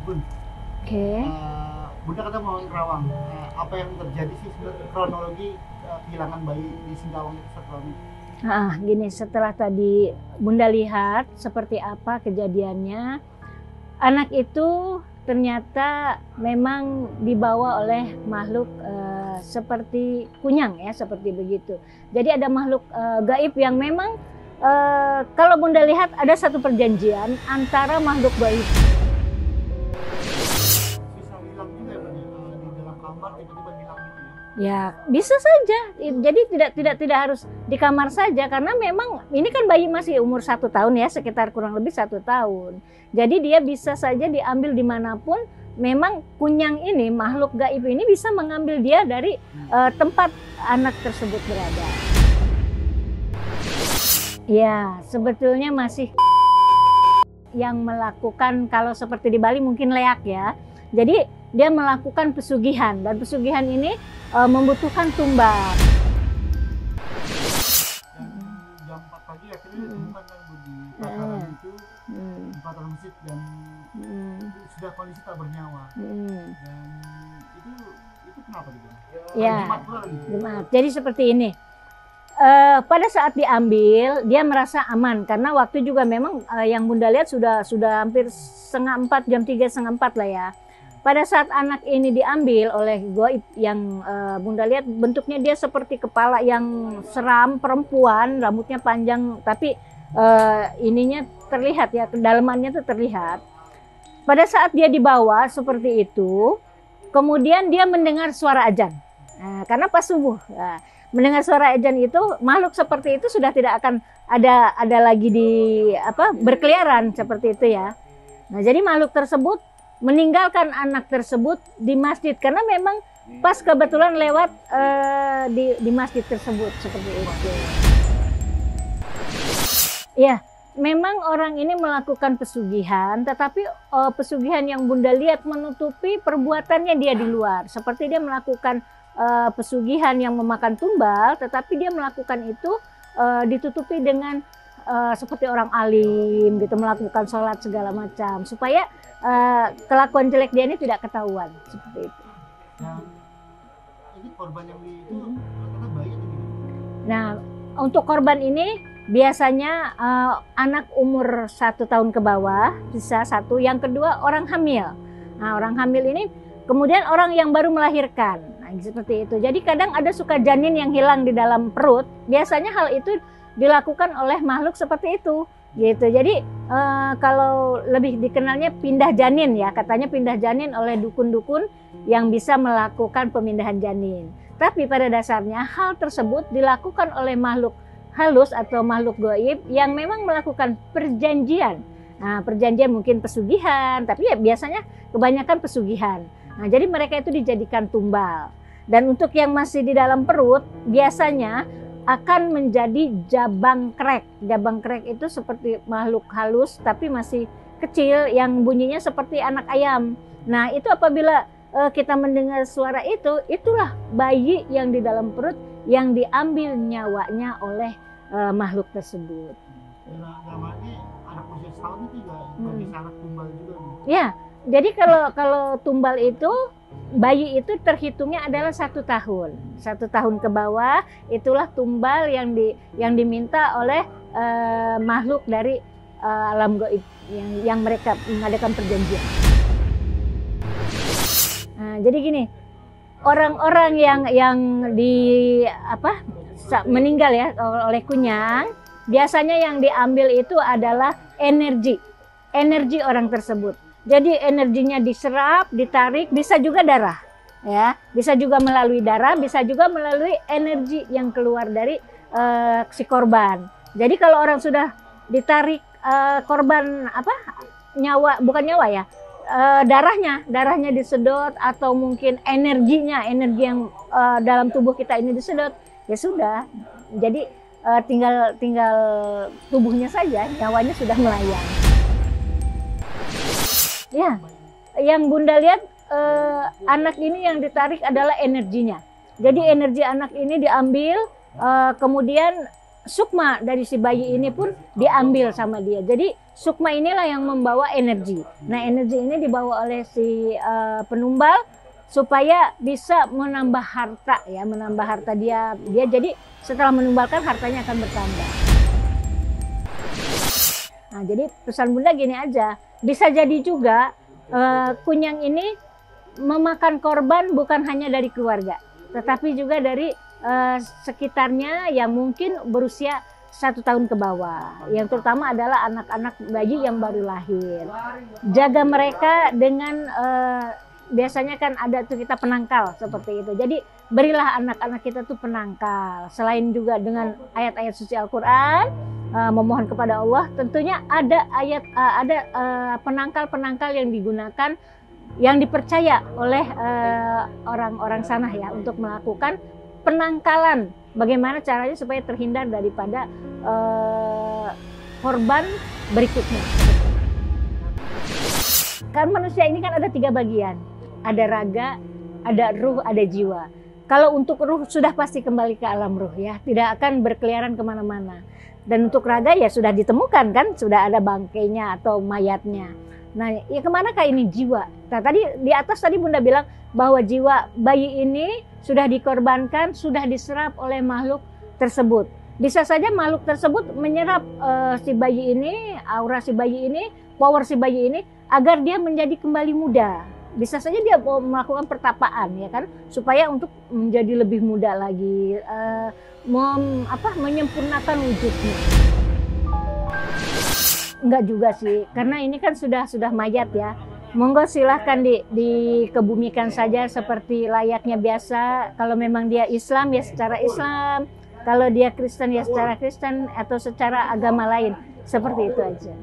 Bun. Oke. Bunda kata mau Kerawang. Apa yang terjadi sih sebenarnya kronologi kehilangan bayi di Singkawang itu setelah ini? Gini, setelah tadi Bunda lihat seperti apa kejadiannya, anak itu ternyata memang dibawa oleh makhluk seperti kunyang ya, seperti begitu. Jadi ada makhluk gaib yang memang kalau Bunda lihat ada satu perjanjian antara makhluk gaib. Bisa hilang juga ya, Bun, di dalam kamar tiba-tiba hilang gitu ya? Ya, bisa saja. Jadi tidak harus di kamar saja karena memang ini kan bayi masih umur 1 tahun ya, sekitar kurang lebih 1 tahun. Jadi dia bisa saja diambil dimanapun. Memang kunyang ini, makhluk gaib ini bisa mengambil dia dari tempat anak tersebut berada. Ya, sebetulnya masih yang melakukan, kalau seperti di Bali mungkin leak ya. Jadi dia melakukan pesugihan, dan pesugihan ini membutuhkan tumbal. Jam 4 pagi akhirnya ditemukan kan Bu, di pataran itu, di pataran masjid, dan sudah kondisi tak bernyawa. Dan itu kenapa gitu? Ya, Jumat pula lagi. Jumat. Jadi seperti ini. Pada saat diambil dia merasa aman karena waktu juga memang yang Bunda lihat sudah hampir 3:30, jam 3:30 lah ya. Pada saat anak ini diambil oleh gaib yang Bunda lihat bentuknya dia seperti kepala yang seram, perempuan, rambutnya panjang, tapi ininya terlihat ya, kedalamannya tuh terlihat. Pada saat dia dibawa seperti itu, kemudian dia mendengar suara azan. Karena pas subuh, mendengar suara azan itu, makhluk seperti itu sudah tidak akan ada lagi di berkeliaran seperti itu ya. Nah, jadi makhluk tersebut meninggalkan anak tersebut di masjid karena memang pas kebetulan lewat di masjid tersebut seperti itu. Ya, memang orang ini melakukan pesugihan, tetapi pesugihan yang Bunda lihat menutupi perbuatannya dia di luar. Seperti dia melakukan pesugihan yang memakan tumbal, tetapi dia melakukan itu ditutupi dengan seperti orang alim gitu, melakukan sholat segala macam supaya kelakuan jelek dia ini tidak ketahuan seperti itu. Yang ini korban yang itu rata-rata bayi atau gimana? Nah, untuk korban ini biasanya anak umur 1 tahun ke bawah bisa satu, yang kedua orang hamil. Nah, orang hamil ini kemudian orang yang baru melahirkan. Nah, seperti itu. Jadi kadang ada suka janin yang hilang di dalam perut. Biasanya hal itu dilakukan oleh makhluk seperti itu. Gitu. Jadi kalau lebih dikenalnya pindah janin ya. Katanya pindah janin oleh dukun-dukun yang bisa melakukan pemindahan janin. Tapi pada dasarnya hal tersebut dilakukan oleh makhluk halus atau makhluk gaib yang memang melakukan perjanjian. Nah, perjanjian mungkin pesugihan, tapi ya biasanya kebanyakan pesugihan. Nah, jadi mereka itu dijadikan tumbal. Dan untuk yang masih di dalam perut, biasanya akan menjadi jabang krek. Jabang krek itu seperti makhluk halus, tapi masih kecil, yang bunyinya seperti anak ayam. Nah, itu apabila kita mendengar suara itu, itulah bayi yang di dalam perut yang diambil nyawanya oleh makhluk tersebut. Dalam arti anak usia setahun itu juga bisa anak tumbal juga. Ya, jadi kalau tumbal itu, bayi itu terhitungnya adalah 1 tahun. 1 tahun ke bawah itulah tumbal yang diminta oleh makhluk dari alam gaib yang mereka mengadakan perjanjian. Nah, jadi gini, orang-orang yang meninggal ya oleh kunyang, biasanya yang diambil itu adalah energi orang tersebut. Jadi energinya diserap, ditarik, bisa juga darah, ya, bisa juga melalui darah, bisa juga melalui energi yang keluar dari si korban. Jadi kalau orang sudah ditarik korban nyawa, bukan nyawa ya, darahnya disedot, atau mungkin energi yang dalam tubuh kita ini disedot, ya sudah. Jadi tinggal tubuhnya saja, nyawanya sudah melayang. Ya, yang Bunda lihat anak ini yang ditarik adalah energinya. Jadi energi anak ini diambil, kemudian sukma dari si bayi ini pun diambil sama dia. Jadi sukma inilah yang membawa energi. Nah, energi ini dibawa oleh si penumbal supaya bisa menambah harta ya, menambah harta dia. Jadi setelah menumbalkan hartanya akan bertambah. Nah, jadi pesan Bunda gini aja, bisa jadi juga kunyang ini memakan korban bukan hanya dari keluarga, tetapi juga dari sekitarnya yang mungkin berusia 1 tahun ke bawah. Yang terutama adalah anak-anak bayi yang baru lahir. Jaga mereka dengan biasanya kan ada tuh kita penangkal seperti itu. Jadi berilah anak-anak kita tuh penangkal. Selain juga dengan ayat-ayat suci Al-Quran, memohon kepada Allah, tentunya ada ayat penangkal-penangkal yang digunakan, yang dipercaya oleh orang-orang sana ya untuk melakukan penangkalan. Bagaimana caranya supaya terhindar daripada korban berikutnya. Kan manusia ini kan ada 3 bagian, ada raga, ada ruh, ada jiwa. Kalau untuk ruh sudah pasti kembali ke alam ruh ya, tidak akan berkeliaran kemana-mana. Dan untuk raga ya sudah ditemukan kan, sudah ada bangkainya atau mayatnya. Nah, ya kemanakah ini jiwa? Nah, tadi di atas tadi Bunda bilang bahwa jiwa bayi ini sudah dikorbankan, sudah diserap oleh makhluk tersebut. Bisa saja makhluk tersebut menyerap si bayi ini, aura si bayi ini, power si bayi ini, agar dia menjadi kembali muda. Bisa saja dia melakukan pertapaan ya kan, supaya untuk menjadi lebih muda lagi, menyempurnakan wujudnya. Enggak juga sih, karena ini kan sudah mayat ya. Monggo silahkan dikebumikan saja seperti layaknya biasa. Kalau memang dia Islam ya secara Islam, kalau dia Kristen ya secara Kristen, atau secara agama lain, seperti itu aja.